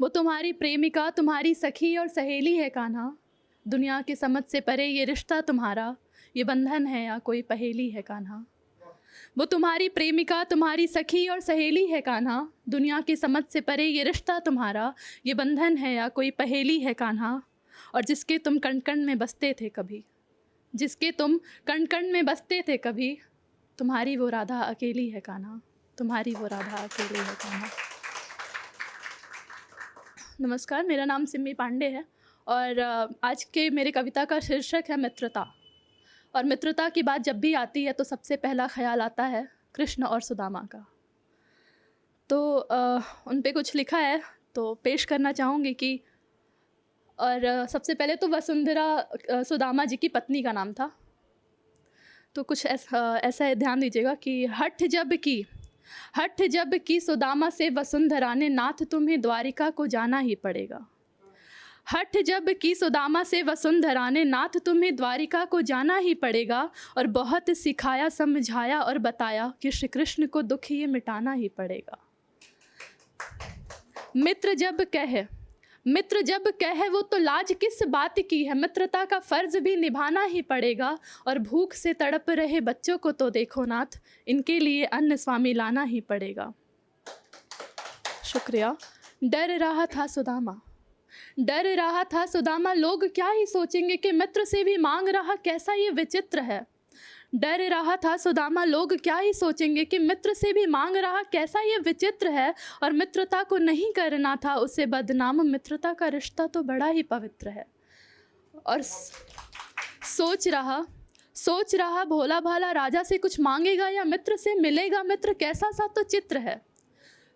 वो तुम्हारी प्रेमिका, तुम्हारी सखी और सहेली है कान्हा। दुनिया की समझ से परे ये रिश्ता तुम्हारा, ये बंधन है या कोई पहेली है कान्हा। वो तुम्हारी प्रेमिका, तुम्हारी सखी और सहेली है कान्हा। दुनिया की समझ से परे ये रिश्ता तुम्हारा, ये बंधन है या कोई पहेली है कान्हा। और जिसके तुम कण कण में बसते थे कभी, जिसके तुम कण कण में बसते थे कभी, तुम्हारी वो राधा अकेली है कान्हा, तुम्हारी वो राधा अकेली है कान्हा। नमस्कार, मेरा नाम सिमी पांडे है और आज के मेरे कविता का शीर्षक है मित्रता। और मित्रता की बात जब भी आती है तो सबसे पहला ख्याल आता है कृष्ण और सुदामा का। तो उन पे कुछ लिखा है तो पेश करना चाहूँगी कि और सबसे पहले तो वसुंधरा सुदामा जी की पत्नी का नाम था। तो कुछ ऐसा है, ध्यान दीजिएगा कि हठ जब की सुदामा से वसुंधरा ने, नाथ तुम्हें द्वारिका को जाना ही पड़ेगा। हठ जब की सुदामा से वसुंधरा ने, नाथ तुम्हें द्वारिका को जाना ही पड़ेगा। और बहुत सिखाया, समझाया और बताया कि श्री कृष्ण को दुख ये मिटाना ही पड़ेगा। मित्र जब कहे वो तो लाज किस बात की है, मित्रता का फर्ज भी निभाना ही पड़ेगा। और भूख से तड़प रहे बच्चों को तो देखो नाथ, इनके लिए अन्न स्वामी लाना ही पड़ेगा। शुक्रिया। डर रहा था सुदामा, लोग क्या ही सोचेंगे कि मित्र से भी मांग रहा, कैसा ये विचित्र है। डर रहा था सुदामा, लोग क्या ही सोचेंगे कि मित्र से भी मांग रहा, कैसा ये विचित्र है। और मित्रता को नहीं करना था उसे बदनाम, मित्रता का रिश्ता तो बड़ा ही पवित्र है। और सोच रहा भोला भाला, राजा से कुछ मांगेगा या मित्र से मिलेगा, मित्र कैसा सा तो चित्र है।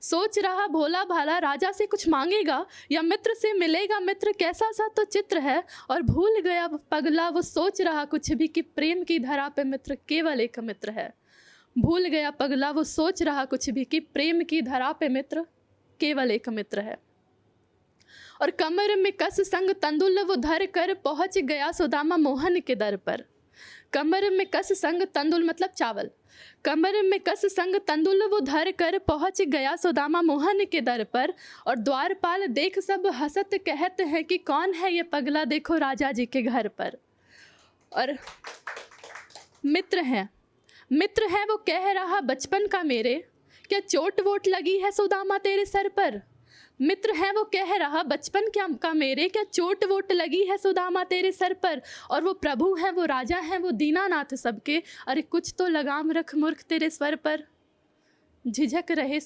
सोच रहा भोला भाला, राजा से कुछ मांगेगा या मित्र से मिलेगा, मित्र कैसा सा तो चित्र है। और भूल गया पगला वो सोच रहा कुछ भी कि प्रेम की धरा पे मित्र केवल एक मित्र है। भूल गया पगला वो सोच रहा कुछ भी कि प्रेम की धरा पे मित्र केवल एक मित्र है। और कमर में कस संग तंदुल वो धर कर पहुँच गया सुदामा मोहन के दर पर। कमर में कस संग तंदुल मतलब चावल, कमर में कस संग तंदुल वो धर कर पहुँच गया सुदामा मोहन के दर पर। और द्वारपाल देख सब हंसत कहत हैं कि कौन है ये पगला, देखो राजा जी के घर पर। और मित्र है वो कह रहा बचपन का मेरे, क्या चोट वोट लगी है सुदामा तेरे सर पर। मित्र है वो कह रहा बचपन का मेरे, क्या चोट वोट लगी है सुदामा तेरे सर पर। और वो प्रभु हैं, वो राजा हैं, वो दीनानाथ सबके, अरे कुछ तो लगाम रख मूर्ख तेरे स्वर पर। झिझक रहे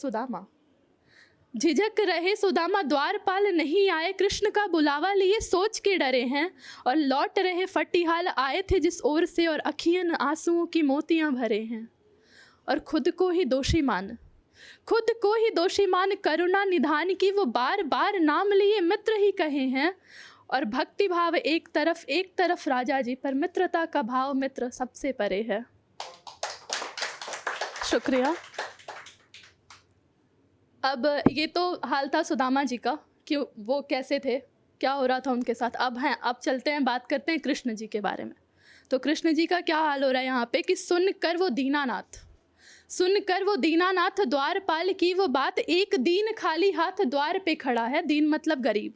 सुदामा, द्वारपाल नहीं आए, कृष्ण का बुलावा लिए सोच के डरे हैं। और लौट रहे फटिहाल आए थे जिस ओर से, और अखियन आंसुओं की मोतियां भरे हैं। और खुद को ही दोषी मान करुणा निधान की, वो बार बार नाम लिए मित्र ही कहे हैं। और भक्ति भाव एक तरफ राजा जी, पर मित्रता का भाव मित्र सबसे परे है। शुक्रिया। अब ये तो हाल था सुदामा जी का कि वो कैसे थे, क्या हो रहा था उनके साथ। अब चलते हैं, बात करते हैं कृष्ण जी के बारे में। तो कृष्ण जी का क्या हाल हो रहा है यहाँ पे कि सुनकर वो दीनानाथ द्वारपाल की वो बात, एक दीन खाली हाथ द्वार पे खड़ा है, दीन मतलब गरीब।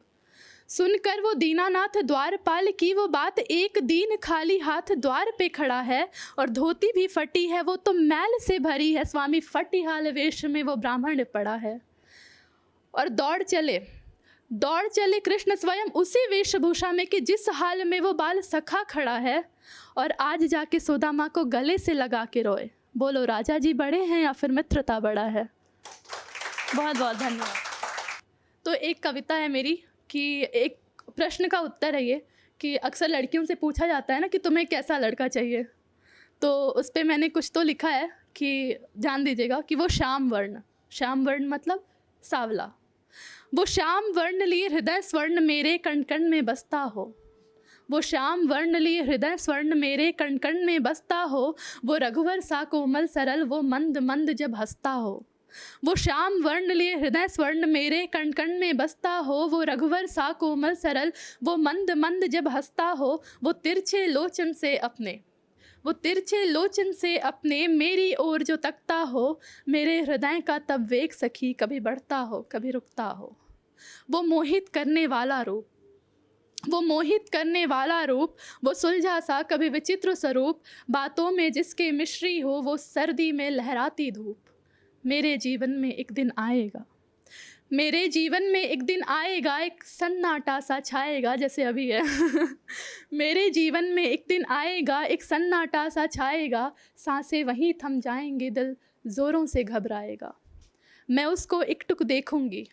सुनकर वो दीनानाथ द्वारपाल की वो बात, एक दीन खाली हाथ द्वार पे खड़ा है। और धोती भी फटी है वो तो मैल से भरी है, स्वामी फटिहाल वेश में वो ब्राह्मण पड़ा है। और दौड़ चले कृष्ण स्वयं उसी वेशभूषा में कि जिस हाल में वो बाल सखा खड़ा है। और आज जाके सुदामा को गले से लगा के रोए। बोलो राजा जी बड़े हैं या फिर मित्रता बड़ा है। बहुत बहुत धन्यवाद। तो एक कविता है मेरी कि एक प्रश्न का उत्तर है ये कि अक्सर लड़कियों से पूछा जाता है ना कि तुम्हें कैसा लड़का चाहिए। तो उस पर मैंने कुछ तो लिखा है कि ध्यान दीजिएगा कि वो श्याम वर्ण मतलब सांवला। वो श्याम वर्ण लिए हृदय स्वर्ण मेरे कण कण में बसता हो। वो श्याम वर्ण लिए हृदय स्वर्ण मेरे कण कण में बसता हो। वो रघुवर सा कोमल सरल वो मंद मंद जब हंसता हो। वो श्याम वर्ण लिए हृदय स्वर्ण मेरे कण कण में बसता हो। वो रघुवर सा कोमल सरल वो मंद मंद जब हंसता हो। वो तिरछे लोचन से अपने मेरी ओर जो तकता हो। मेरे हृदय का तब वेग सखी कभी बढ़ता हो कभी रुकता हो। वो मोहित करने वाला रूप, वो मोहित करने वाला रूप, वो सुलझा सा कभी विचित्र स्वरूप, बातों में जिसके मिश्री हो वो सर्दी में लहराती धूप। मेरे जीवन में एक दिन आएगा, मेरे जीवन में एक दिन आएगा, एक सन्नाटा सा छाएगा जैसे अभी है मेरे जीवन में एक दिन आएगा, एक सन्नाटा सा छाएगा, सांसें वहीं थम जाएंगे, दिल ज़ोरों से घबराएगा। मैं उसको एक टुक देखूंगी,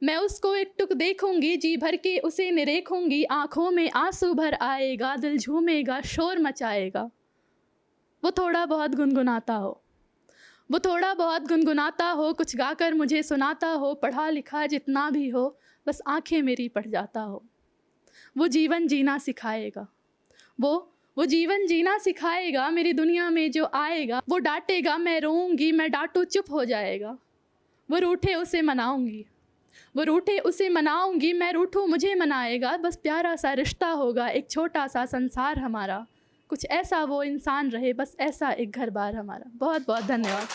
मैं उसको एक टुक देखूंगी, जी भर के उसे निरेखूंगी, आँखों में आंसू भर आएगा, दिल झूमेगा, शोर मचाएगा। वो थोड़ा बहुत गुनगुनाता हो, वो थोड़ा बहुत गुनगुनाता हो, कुछ गाकर मुझे सुनाता हो, पढ़ा लिखा जितना भी हो, बस आंखें मेरी पढ़ जाता हो। वो जीवन जीना सिखाएगा, वो जीवन जीना सिखाएगा, मेरी दुनिया में जो आएगा। वो डांटेगा मैं रोऊंगी, मैं डांटूं चुप हो जाएगा। वो रूठे उसे मनाऊंगी, वो रूठे उसे मनाऊंगी, मैं रूठूं मुझे मनाएगा। बस प्यारा सा रिश्ता होगा, एक छोटा सा संसार हमारा, कुछ ऐसा वो इंसान रहे, बस ऐसा एक घर बार हमारा। बहुत बहुत धन्यवाद।